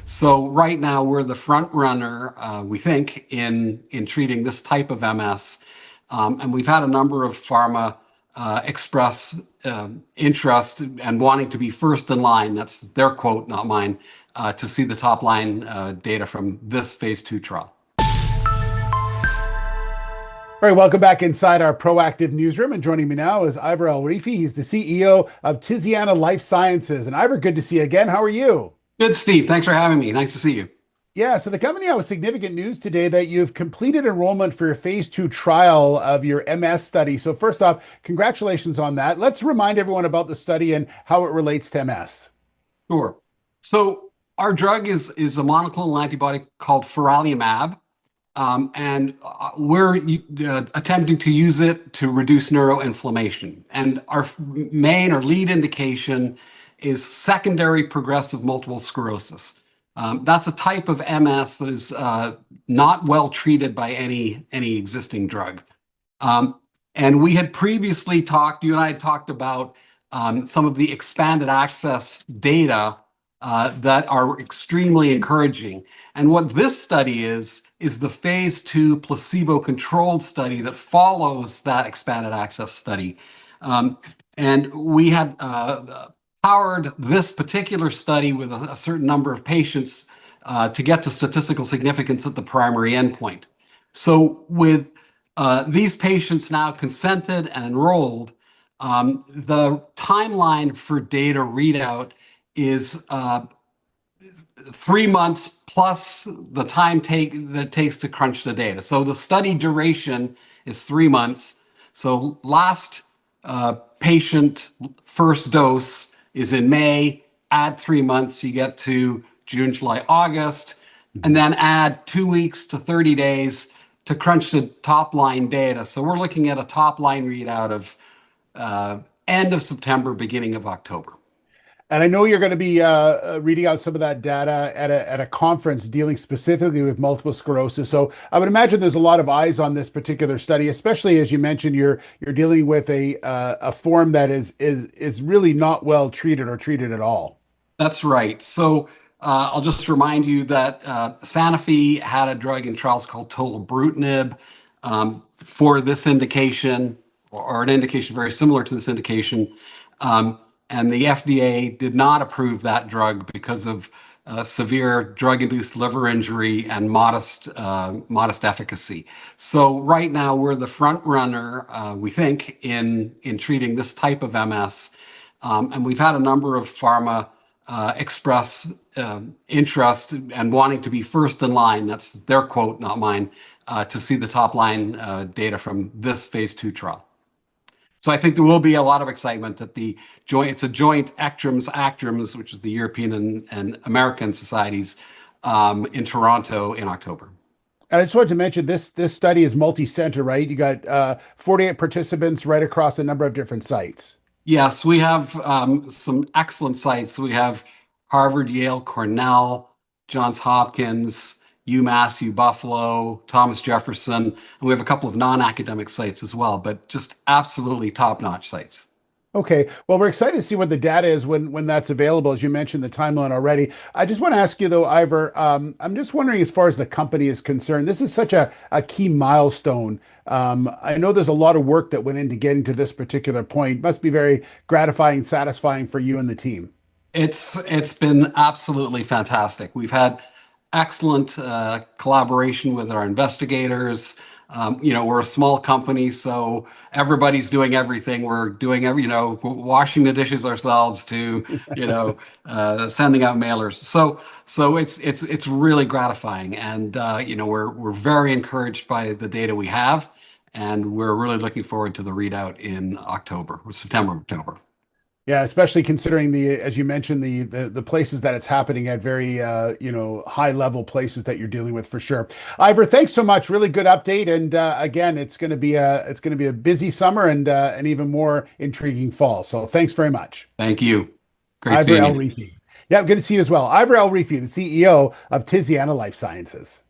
So right now we're the front runner, we think, in treating this type of MS, and we've had a number of pharma express interest and wanting to be first in line. That's their quote, not mine, to see the top line data from this phase 2 trial. All right, welcome back inside our proactive newsroom. And joining me now is Ivor Elrifi. He's the CEO of Tiziana Life Sciences. And Ivor, good to see you again. How are you? Good, Steve. Thanks for having me. Nice to see you. Yeah, so the company had significant news today that you've completed enrollment for your phase 2 trial of your MS study. So first off, congratulations on that. Let's remind everyone about the study and how it relates to MS. Sure. So our drug is a monoclonal antibody called Foralumab. And we're attempting to use it to reduce neuroinflammation. And our main or lead indication is secondary progressive multiple sclerosis. That's a type of MS that is not well treated by any existing drug. And we had previously talked, you and I had talked about some of the expanded access data that are extremely encouraging. And what this study is the phase 2 placebo-controlled study that follows that expanded access study. And we had powered this particular study with a certain number of patients to get to statistical significance at the primary endpoint. So with these patients now consented and enrolled, the timeline for data readout is 3 months plus the time that it takes to crunch the data. So the study duration is 3 months. So last patient first dose is in May. Add 3 months, you get to June, July, August, and then add 2 weeks to 30 days to crunch the top line data. So we're looking at a top line readout of end of September, beginning of October. And I know you're going to be reading out some of that data at a conference dealing specifically with multiple sclerosis. So I would imagine there's a lot of eyes on this particular study, especially as you mentioned, you're dealing with a form that is really not well treated or treated at all. That's right. So I'll just remind you that Sanofi had a drug in trials called tolebrutinib for this indication, or an indication very similar to this indication. And the FDA did not approve that drug because of severe drug-induced liver injury and modest efficacy. So right now we're the front runner, we think, in treating this type of MS, and we've had a number of pharma express interest and wanting to be first in line. That's their quote, not mine, to see the top line data from this phase 2 trial. So I think there will be a lot of excitement at the joint. It's a joint ACTRIMS, which is the European and American societies, in Toronto in October. And I just wanted to mention this study is multicenter, right? You got 48 participants right across a number of different sites. Yes, we have some excellent sites. We have Harvard, Yale, Cornell, Johns Hopkins, UMass, UBuffalo, Thomas Jefferson, and we have a couple of non-academic sites as well, but just absolutely top-notch sites. Okay, well, we're excited to see what the data is when that's available, as you mentioned the timeline already. I just want to ask you, though, Ivor, I'm just wondering, as far as the company is concerned, this is such a key milestone. I know there's a lot of work that went into getting to this particular point. It must be very gratifying and satisfying for you and the team. It's been absolutely fantastic. We've had excellent collaboration with our investigators. We're a small company, so everybody's doing everything. We're doing washing the dishes ourselves to, sending out mailers. So it's really gratifying, and we're very encouraged by the data we have, and we're really looking forward to the readout in September, October. Yeah, especially considering as you mentioned, the places that it's happening at, very high level places that you're dealing with, for sure. Ivor, thanks so much. Really good update, and again, it's going to be a busy summer and an even more intriguing fall. So thanks very much. Thank you. Great Ivor seeing you. Elrifi. Yeah, good to see you as well. Ivor Elrifi, the CEO of Tiziana Life Sciences.